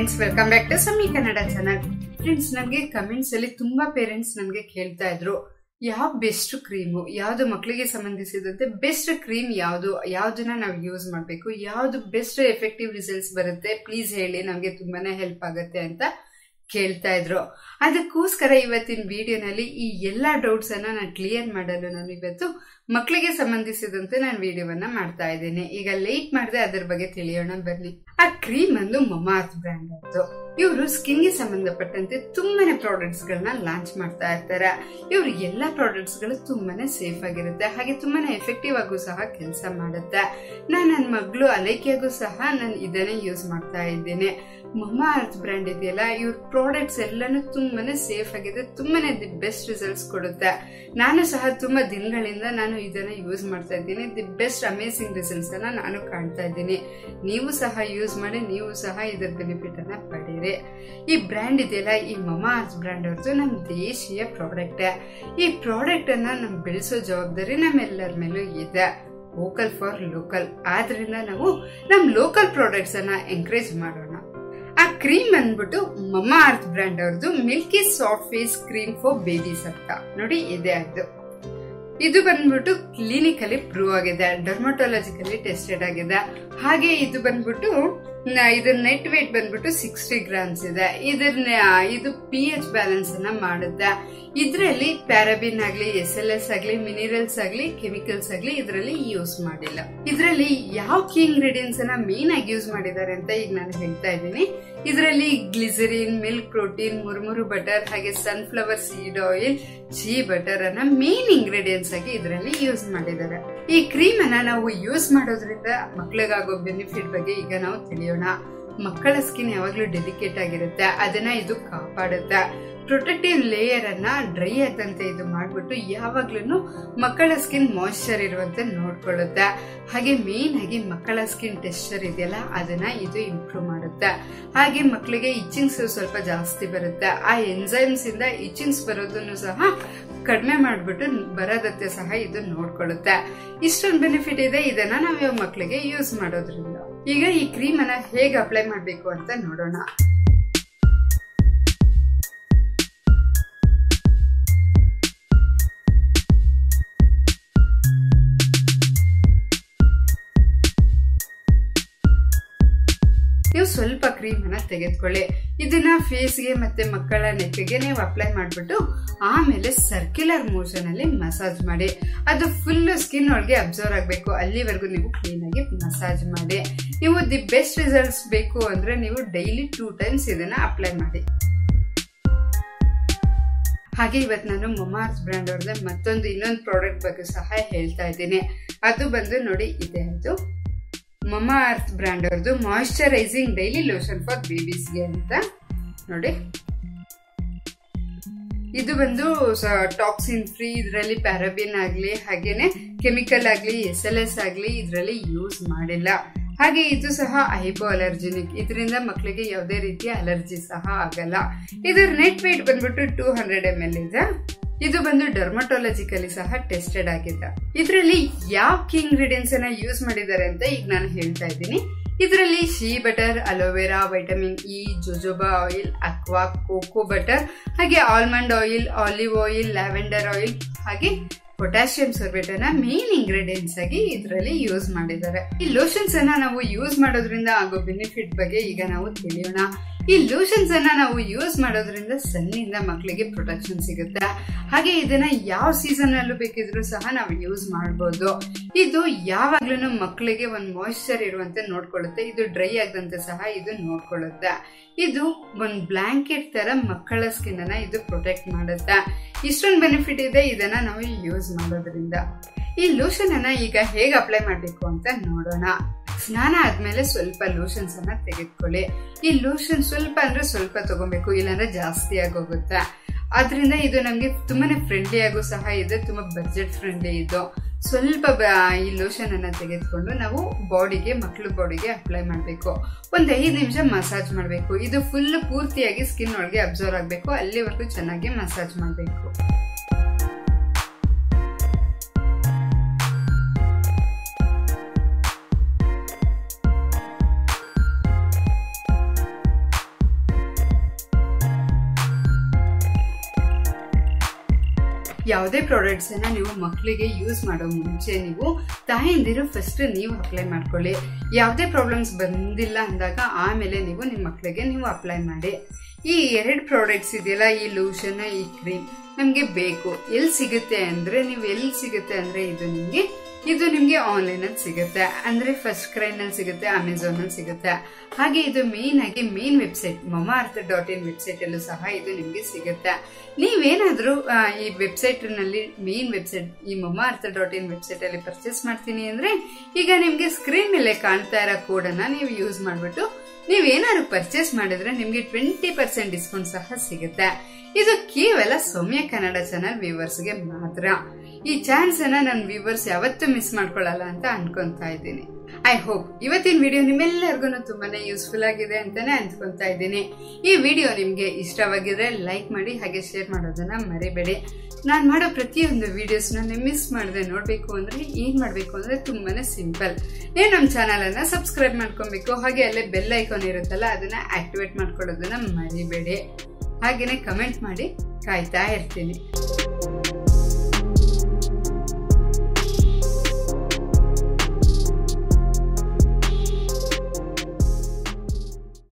Friends, welcome back to Sami Kannada channel. Friends, ನನಗೆ comments ಅಲ್ಲಿ ತುಂಬಾ ಪೇರೆಂಟ್ಸ್ ನನಗೆ ಕೇಳ್ತಾ ಇದ್ರು, ಯಾವ ಬೆಸ್ಟ್ ಕ್ರೀಮು, ಯಾವ್ದು ಮಕ್ಕಳಿಗೆ ಸಂಬಂಧಿಸಿದಂತೆ ಬೆಸ್ಟ್ ಕ್ರೀಮ್ ಯಾವ್ದನ್ನ ನಾವು ಯೂಸ್ ಮಾಡಬೇಕು, ಯಾವ್ದು ಬೆಸ್ಟ್ ಎಫೆಕ್ಟಿವ್ ರಿಸಲ್ಟ್ಸ್ ಬರುತ್ತೆ, ಪ್ಲೀಸ್ ಹೇಳಿ, ನಮ್ಗೆ ತುಂಬಾನೇ ಹೆಲ್ಪ್ ಆಗುತ್ತೆ ಅಂತ ಕೇಳ್ತಾ ಇದ್ರು. ಅದಕ್ಕೋಸ್ಕರ ಇವತ್ತಿನ ವಿಡಿಯೋನಲ್ಲಿ ಈ ಎಲ್ಲಾ ಡೌಟ್ಸ್ ಅನ್ನ ನಾನು ಕ್ಲಿಯರ್ ಮಾಡಲು ನಾನು ಇವತ್ತು ಮಕ್ಕಳಿಗೆ ಸಂಬಂಧಿಸಿದಂತೆ ನಾನು ವಿಡಿಯೋವನ್ನ ಮಾಡ್ತಾ ಇದ್ದೇನೆ. ಈಗ ಲೇಟ್ ಮಾಡದೆ ಅದರ ಬಗ್ಗೆ ತಿಳಿಯೋಣ ಬನ್ನಿ. ಆ ಕ್ರೀಮ್ ಒಂದು ಮಮಾಅರ್ತ್ ಬ್ರ್ಯಾಂಡ್ ಅದು. ಇವರು ಸ್ಕಿನ್ಗೆ ಸಂಬಂಧಪಟ್ಟಂತೆ ತುಂಬಾನೇ ಪ್ರಾಡಕ್ಟ್ಸ್ ಗಳನ್ನ ಲಾಂಚ್ ಮಾಡ್ತಾ ಇರ್ತಾರೆ. ಇವ್ರ ಎಲ್ಲಾ ಪ್ರಾಡಕ್ಟ್ಸ್ ಗಳು ತುಂಬಾನೇ ಸೇಫ್ ಆಗಿರುತ್ತೆ, ಹಾಗೆ ತುಂಬಾನೇ ಎಫೆಕ್ಟಿವ್ ಆಗು ಸಹ ಕೆಲಸ ಮಾಡುತ್ತೆ. ನನ್ನ ಮಗಳು ಅಲೈಕಿಯಾಗೂ ಸಹ ನಾನು ಇದನ್ನೇ ಯೂಸ್ ಮಾಡ್ತಾ ಇದ್ದೇನೆ. ಮಮಾಅರ್ತ್ ಬ್ರ್ಯಾಂಡ್ ಇದೆಯಲ್ಲ, ಇವ್ರ ಪ್ರಾಡಕ್ಟ್ಸ್ ಎಲ್ಲಾನು ತುಂಬಾನೇ ಸೇಫ್ ಆಗಿದೆ, ತುಂಬಾನೇ ದಿ ಬೆಸ್ಟ್ ರಿಸಲ್ಟ್ಸ್ ಕೊಡುತ್ತೆ. ನಾನು ಸಹ ತುಂಬಾ ದಿನಗಳಿಂದ ನಾನು ಇದನ್ನ ಯೂಸ್ ಮಾಡ್ತಾ ಇದ್ದೀನಿ. ದಿ ಬೆಸ್ಟ್ ಅಮೇಸಿಂಗ್ ರಿಸಲ್ಟ್ಸ್ ಅನ್ನ ನಾನು ಕಾಣ್ತಾ ಇದ್ದೀನಿ. ನೀವು ಸಹ ಯೂಸ್ ಮಾಡಿ, ನೀವು ಸಹ ಇದರ ಬೆನಿಫಿಟ್ ಅನ್ನ ಪಡೀರಿ. ಈ ಬ್ರ್ಯಾಂಡ್ ಇದೆಯಲ್ಲ, ಈ ಮಮಾಅರ್ತ್ ಬ್ರ್ಯಾಂಡ್ ಅವ್ರದ್ದು ನಮ್ಮ ದೇಶೀಯ ಪ್ರಾಡಕ್ಟ್. ಈ ಪ್ರಾಡಕ್ಟ್ ಅನ್ನ ನಮ್ ಬೆಳೆಸೋ ಜವಾಬ್ದಾರಿ ನಮ್ಮೆಲ್ಲರ ಮೇಲೂ ಇದೆ. Vocal for local. ಆದ್ರಿಂದ ನಾವು ನಮ್ ಲೋಕಲ್ ಪ್ರಾಡಕ್ಟ್ಸ್ ಅನ್ನ ಎಂಕರೇಜ್ ಮಾಡೋಣ. ಆ ಕ್ರೀಮ್ ಬಂದ್ಬಿಟ್ಟು ಮಮಾಅರ್ತ್ ಬ್ರ್ಯಾಂಡ್ ಅವ್ರದ್ದು milky soft face cream for babies ಅಂತ ನೋಡಿ ಇದೆ. ಇದು ಬಂದ್ಬಿಟ್ಟು ಕ್ಲಿನಿಕಲಿ ಪ್ರೂವ್ ಆಗಿದೆ, ಡರ್ಮಟೋಲಜಿಕಲಿ ಟೆಸ್ಟೆಡ್ ಆಗಿದೆ. ಹಾಗೆ ಇದು ಬಂದ್ಬಿಟ್ಟು ಇದ್ರ ನೆಟ್ ವೇಟ್ ಬಂದ್ಬಿಟ್ಟು 60 ಗ್ರಾಮ್ಸ್ ಇದೆ. ಇದು pH ಬ್ಯಾಲೆನ್ಸ್ ಅನ್ನ ಮಾಡುತ್ತೆ. ಇದ್ರಲ್ಲಿ ಪ್ಯಾರಾಬಿನ್ ಆಗ್ಲಿ, SLS ಆಗ್ಲಿ, ಮಿನರಲ್ಸ್ ಆಗ್ಲಿ, ಕೆಮಿಕಲ್ಸ್ ಆಗ್ಲಿ ಇದರಲ್ಲಿ ಯೂಸ್ ಮಾಡಿಲ್ಲ. ಇದರಲ್ಲಿ ಯಾವ ಕೀ ಇಂಗ್ರೀಡಿಯೆಂಟ್ಸ್ ಅನ್ನ ಮೇನ್ ಆಗಿ ಯೂಸ್ ಮಾಡಿದ್ದಾರೆ ಅಂತ ಈಗ ನಾನು ಹೇಳ್ತಾ ಇದ್ದೀನಿ. ಇದರಲ್ಲಿ ಗ್ಲಿಸರಿನ್, ಮಿಲ್ಕ್ ಪ್ರೋಟೀನ್, ಮುರ್ಮುರು ಬಟರ್, ಹಾಗೆ ಸನ್ಫ್ಲವರ್ ಸೀಡ್ ಆಯಿಲ್, ಚೀ ಬಟರ್ ಅನ್ನ ಮೇನ್ ಇಂಗ್ರೀಡಿಯೆಂಟ್ಸ್ ಆಗಿ ಇದರಲ್ಲಿ ಯೂಸ್ ಮಾಡಿದ್ದಾರೆ. ಈ ಕ್ರೀಮ್ ಅನ್ನ ನಾವು ಯೂಸ್ ಮಾಡೋದ್ರಿಂದ ಮಕ್ಕಳಿಗಾಗೋ ಬೆನಿಫಿಟ್ ಬಗ್ಗೆ ಈಗ ನಾವು ತಿಳಿಯೋಣ. ಮಕ್ಕಳ ಸ್ಕಿನ್ ಯಾವಾಗ್ಲೂ ಡೆಲಿಕೇಟ್ ಆಗಿರುತ್ತೆ, ಅದನ್ನ ಇದು ಕಾಪಾಡುತ್ತೆ. ಪ್ರೊಟೆಕ್ಟಿವ್ ಲೇಯರ್ ಅನ್ನ ಡ್ರೈ ಆದಂತೆ ಇದು ಮಾಡ್ಬಿಟ್ಟು ಯಾವಾಗ್ಲೂ ಮಕ್ಕಳ ಸ್ಕಿನ್ ಮಾಯಿಶ್ಚರ್ ಇರುವಂತೆ ನೋಡ್ಕೊಳ್ಳುತ್ತೆ. ಹಾಗೆ ಮೇನ್ ಆಗಿ ಮಕ್ಕಳ ಸ್ಕಿನ್ ಟೆಕ್ಸ್ಚರ್ ಇದೆಯಲ್ಲ, ಅದನ್ನ ಇದು ಇಂಪ್ರೂವ್ ಮಾಡುತ್ತೆ. ಹಾಗೆ ಮಕ್ಕಳಿಗೆ ಇಚಿಂಗ್ಸ್ ಸ್ವಲ್ಪ ಜಾಸ್ತಿ ಬರುತ್ತೆ. ಆ ಎಂಜೈಮ್ಸ್ ಇಂದ ಇಚಿಂಗ್ಸ್ ಬರೋದನ್ನು ಸಹ ಕಡಿಮೆ ಮಾಡ್ಬಿಟ್ಟು ಬರೋದತ್ತೆ ಸಹ ಇದು ನೋಡ್ಕೊಳ್ಳುತ್ತೆ. ಇಷ್ಟೊಂದು ಬೆನಿಫಿಟ್ ಇದೆ. ಇದನ್ನ ನಾವು ಮಕ್ಕಳಿಗೆ ಯೂಸ್ ಮಾಡೋದ್ರಿಂದ ಈಗ ಈ ಕ್ರೀಮ್ ಅನ್ನ ಹೇಗೆ ಅಪ್ಲೈ ಮಾಡ್ಬೇಕು ಅಂತ ನೋಡೋಣ. ನೀವು ಸ್ವಲ್ಪ ಕ್ರೀಮ್ ಅನ್ನ ತೆಗೆದುಕೊಳ್ಳಿ. ಇದನ್ನ ಫೇಸ್ಗೆ ಮತ್ತೆ ಮಕ್ಕಳ ನೆಕ್ಗೆ ನೀವು ಅಪ್ಲೈ ಮಾಡ್ಬಿಟ್ಟು ಆಮೇಲೆ ಸರ್ಕ್ಯುಲರ್ ಮೋಷನ್ ಅಲ್ಲಿ ಮಸಾಜ್ ಮಾಡಿ. ಅದು ಫುಲ್ ಸ್ಕಿನ್ ಒಳಗೆ ಅಬ್ಸರ್ವ್ ಆಗ್ಬೇಕು, ಅಲ್ಲಿವರೆಗೂ ನೀವು ಕ್ಲೀನ್ ಆಗಿ ಮಸಾಜ್ ಮಾಡಿ. ನೀವು ದಿ ಬೆಸ್ಟ್ ರಿಸಲ್ಟ್ಸ್ ಬೇಕು ಅಂದ್ರೆ ನೀವು ಡೈಲಿ 2 ಟೈಮ್ಸ್ ಇದನ್ನ ಅಪ್ಲೈ ಮಾಡಿ. ಹಾಗೆ ಇವತ್ತು ನಾನು ಮಮಾಅರ್ತ್ ಬ್ರ್ಯಾಂಡ್ ಅವ್ರದ್ದು ಇನ್ನೊಂದು ಪ್ರಾಡಕ್ಟ್ ಬಗ್ಗೆ ಸಹ ಹೇಳ್ತಾ ಇದ್ದೀನಿ. ಅದು ಬಂದು ನೋಡಿ ಇದೆ. ಅದು ಮಮಾಅರ್ತ್ ಬ್ರ್ಯಾಂಡ್ ಅವ್ರದ್ದು ಮಾಯಿಶ್ಚರೈಸಿಂಗ್ ಡೈಲಿ ಲೋಷನ್ ಫಾರ್ ಬೇಬೀಸ್ಗೆ ಅಂತ ನೋಡಿ. ಇದು ಬಂದು ಟಾಕ್ಸಿನ್ ಫ್ರೀ. ಇದರಲ್ಲಿ ಪ್ಯಾರಾಬಿನ್ ಆಗ್ಲಿ, ಹಾಗೇನೆ ಕೆಮಿಕಲ್ ಆಗ್ಲಿ, SLS ಆಗ್ಲಿ ಇದರಲ್ಲಿ ಯೂಸ್ ಮಾಡಿಲ್ಲ. ಹಾಗೆ ಇದು ಸಹ ಹೈಪೋ ಅಲರ್ಜಿನಿಕ್. ಇದರಿಂದ ಮಕ್ಕಳಿಗೆ ಯಾವುದೇ ರೀತಿಯ ಅಲರ್ಜಿ ಸಹ ಆಗಲ್ಲ. ಇದರ ನೆಟ್ ವೇಟ್ ಬಂದ್ಬಿಟ್ಟು 200 ml ಇದೆ. ಇದು ಬಂದು ಡರ್ಮಟೋಲಜಿಕಲಿ ಸಹ ಟೆಸ್ಟೆಡ್ ಆಗಿದೆ. ಇದರಲ್ಲಿ ಯಾವ ಕೀ ಇಂಗ್ರೀಡಿಯೆಂಟ್ಸ್ ಅನ್ನ ಯೂಸ್ ಮಾಡಿದ್ದಾರೆ ಅಂತ ಈಗ ನಾನು ಹೇಳ್ತಾ ಇದ್ದೀನಿ. ಇದರಲ್ಲಿ shea butter, aloe vera, vitamin E, jojoba oil, aqua, cocoa butter, ಹಾಗೆ almond oil, olive oil, lavender oil, ಹಾಗೆ ಪೊಟ್ಯಾಷಿಯಂ ಸೋರ್ಬೇಟ್ ಅನ್ನ ಮೇನ್ ಇಂಗ್ರೀಡಿಯೆಂಟ್ಸ್ ಆಗಿ ಇದರಲ್ಲಿ ಯೂಸ್ ಮಾಡಿದ್ದಾರೆ. ಈ ಲೋಷನ್ಸ್ ಅನ್ನ ನಾವು ಯೂಸ್ ಮಾಡೋದ್ರಿಂದ ಆಗೋ ಬೆನಿಫಿಟ್ ಬಗ್ಗೆ ಈಗ ನಾವು ತಿಳಿಯೋಣ. ಈ ಲೋಷನ್ಸ್ ಅನ್ನ ನಾವು ಯೂಸ್ ಮಾಡೋದ್ರಿಂದ ಸನ್ನಿಂದ ಮಕ್ಕಳಿಗೆ ಪ್ರೊಟೆಕ್ಷನ್ ಸಿಗುತ್ತೆ. ಹಾಗೆ ಇದನ್ನ ಯಾವ ಸೀಸನ್ ಅಲ್ಲೂ ಬೇಕಿದ್ರು ಸಹ ನಾವು ಯೂಸ್ ಮಾಡಬಹುದು. ಇದು ಯಾವಾಗ್ಲೂ ಮಕ್ಕಳಿಗೆ ಒಂದು ಮಾಯಿಶ್ಚರ್ ಇರುವಂತೆ ನೋಡ್ಕೊಳ್ಳುತ್ತೆ. ಇದು ಡ್ರೈ ಆಗದಂತೆ ಸಹ ಇದು ನೋಡ್ಕೊಳ್ಳುತ್ತೆ. ಇದು ಒಂದು ಬ್ಲಾಂಕೆಟ್ ತರ ಮಕ್ಕಳ ಸ್ಕಿನ್ ಅನ್ನ ಇದು ಪ್ರೊಟೆಕ್ಟ್ ಮಾಡುತ್ತೆ. ಇಷ್ಟೊಂದು ಬೆನಿಫಿಟ್ ಇದೆ ಇದನ್ನ ನಾವು ಯೂಸ್ ಮಾಡೋದ್ರಿಂದ. ಈ ಲೋಷನ್ ಅನ್ನ ಈಗ ಹೇಗೆ ಅಪ್ಲೈ ಮಾಡ್ಬೇಕು ಅಂತ ನೋಡೋಣ. ಸ್ನಾನ ಆದ್ಮೇಲೆ ಸ್ವಲ್ಪ ಲೋಷನ್ಸ್ ಅನ್ನ ತೆಗೆದುಕೊಳ್ಳಿ. ಈ ಲೋಷನ್ ಸ್ವಲ್ಪ ಅಂದ್ರೆ ಸ್ವಲ್ಪ ತಗೋಬೇಕು, ಇಲ್ಲಾಂದ್ರೆ ಜಾಸ್ತಿ ಆಗೋಗುತ್ತೆ. ಆದ್ರಿಂದ ಇದು ನಮ್ಗೆ ತುಂಬಾನೇ ಫ್ರೆಂಡ್ಲಿ ಆಗೋ ಸಹ ಇದೆ, ತುಂಬಾ ಬಜೆಟ್ ಫ್ರೆಂಡ್ಲಿ ಇದು. ಸ್ವಲ್ಪ ಈ ಲೋಷನ್ ಅನ್ನ ತೆಗೆದುಕೊಂಡು ನಾವು ಮಕ್ಕಳ ಬಾಡಿಗೆ ಅಪ್ಲೈ ಮಾಡಬೇಕು. 5 ನಿಮಿಷ ಮಸಾಜ್ ಮಾಡಬೇಕು. ಇದು ಫುಲ್ ಪೂರ್ತಿಯಾಗಿ ಸ್ಕಿನ್ ಒಳಗೆ ಅಬ್ಸರ್ವ್ ಆಗಬೇಕು, ಅಲ್ಲಿವರೆಗೂ ಚೆನ್ನಾಗಿ ಮಸಾಜ್ ಮಾಡಬೇಕು. ಯಾವುದೇ ಪ್ರಾಡಕ್ಟ್ಸ್ ಅನ್ನ ನೀವು ಮಕ್ಕಳಿಗೆ ಯೂಸ್ ಮಾಡೋ ಮುಂಚೆ ನೀವು ತಾಯಂದಿರು ಫಸ್ಟ್ ನೀವು ಅಪ್ಲೈ ಮಾಡ್ಕೊಳ್ಳಿ. ಯಾವುದೇ ಪ್ರಾಬ್ಲಮ್ಸ್ ಬಂದಿಲ್ಲ ಅಂದಾಗ ಆಮೇಲೆ ನೀವು ನಿಮ್ಮ ಮಕ್ಕಳಿಗೆ ನೀವು ಅಪ್ಲೈ ಮಾಡಿ. ಈ 2 ಪ್ರಾಡಕ್ಟ್ಸ್ ಇದೆಯಲ್ಲ, ಈ ಲೋಷನ್ ಈ ಕ್ರೀಮ್ ನಮ್ಗೆ ಬೇಕು. ಎಲ್ಲಿ ಸಿಗುತ್ತೆ ಅಂದ್ರೆ ಇದು ನಿಮ್ಗೆ ಆನ್ಲೈನ್ ಅಲ್ಲಿ ಸಿಗುತ್ತೆ. ಅಂದ್ರೆ ಫಸ್ಟ್ ಕ್ರೈ ನಲ್ಲಿ ಸಿಗುತ್ತೆ, ಅಮೆಝಾನ್ ಅಲ್ಲಿ ಸಿಗುತ್ತೆ. ಹಾಗೆ ಇದು ಮೇನ್ ವೆಬ್ಸೈಟ್ mamaearth.in ವೆಬ್ಸೈಟ್ ಅಲ್ಲೂ ಸಹ ಇದು ನಿಮ್ಗೆ ಸಿಗುತ್ತೆ. ನೀವೇನಾದ್ರೂ ಈ ವೆಬ್ಸೈಟ್ ನಲ್ಲಿ ಮೇನ್ ವೆಬ್ಸೈಟ್ ಈ mamaearth.in ವೆಬ್ಸೈಟ್ ಅಲ್ಲಿ ಪರ್ಚೇಸ್ ಮಾಡ್ತೀನಿ ಅಂದ್ರೆ ಈಗ ನಿಮ್ಗೆ ಸ್ಕ್ರೀನ್ ಮೇಲೆ ಕಾಣ್ತಾ ಇರೋ ಕೋಡ್ ಅನ್ನ ನೀವು ಯೂಸ್ ಮಾಡ್ಬಿಟ್ಟು ನೀವೇನಾದ್ರು ಪರ್ಚೇಸ್ ಮಾಡಿದ್ರೆ ನಿಮ್ಗೆ 20% ಡಿಸ್ಕೌಂಟ್ ಸಹ ಸಿಗುತ್ತೆ. ಇದು ಕೇವಲ ಸೌಮ್ಯ ಕನ್ನಡ ಚಾನಲ್ ವ್ಯೂವರ್ಸ್ಗೆ ಮಾತ್ರ. ಈ ಚಾನ್ಸ್ ಅನ್ನ ನನ್ನ ವ್ಯೂವರ್ಸ್ ಯಾವತ್ತೂ ಮಿಸ್ ಮಾಡ್ಕೊಳ್ಳಲ್ಲ ಅಂತ ಅನ್ಕೊಂತಾ ಇದ್ದೀನಿ. ಐ ಹೋಪ್ ಇವತ್ತಿನ ವಿಡಿಯೋ ನಿಮ್ಮೆಲ್ಲರಿಗೂ ತುಂಬಾನೇ ಯೂಸ್ಫುಲ್ ಆಗಿದೆ ಅಂತಾನೆ ಅನ್ಕೊಂತಾ ಇದ್ದೀನಿ. ಈ ವಿಡಿಯೋ ನಿಮ್ಗೆ ಇಷ್ಟವಾಗಿದ್ರೆ ಲೈಕ್ ಮಾಡಿ, ಹಾಗೆ ಶೇರ್ ಮಾಡೋದನ್ನ ಮರಿಬೇಡಿ. ನಾನು ಮಾಡೋ ಪ್ರತಿಯೊಂದು ವಿಡಿಯೋಸ್ನ ನೀವು ಮಿಸ್ ಮಾಡದೆ ನೋಡ್ಬೇಕು ಅಂದ್ರೆ ಏನ್ ಮಾಡ್ಬೇಕು ಅಂದ್ರೆ ತುಂಬಾನೇ ಸಿಂಪಲ್. ನೀವು ನಮ್ಮ ಚಾನಲ್ ಅನ್ನ ಸಬ್ಸ್ಕ್ರೈಬ್ ಮಾಡ್ಕೊಬೇಕು. ಹಾಗೆ ಅಲ್ಲೇ ಬೆಲ್ ಐಕಾನ್ ಇರುತ್ತಲ್ಲ, ಅದನ್ನ ಆಕ್ಟಿವೇಟ್ ಮಾಡ್ಕೊಳ್ಳೋದನ್ನ ಮರಿಬೇಡಿ. ಹಾಗೇನೆ ಕಮೆಂಟ್ ಮಾಡಿ, ಕಾಯ್ತಾ ಇರ್ತೀನಿ.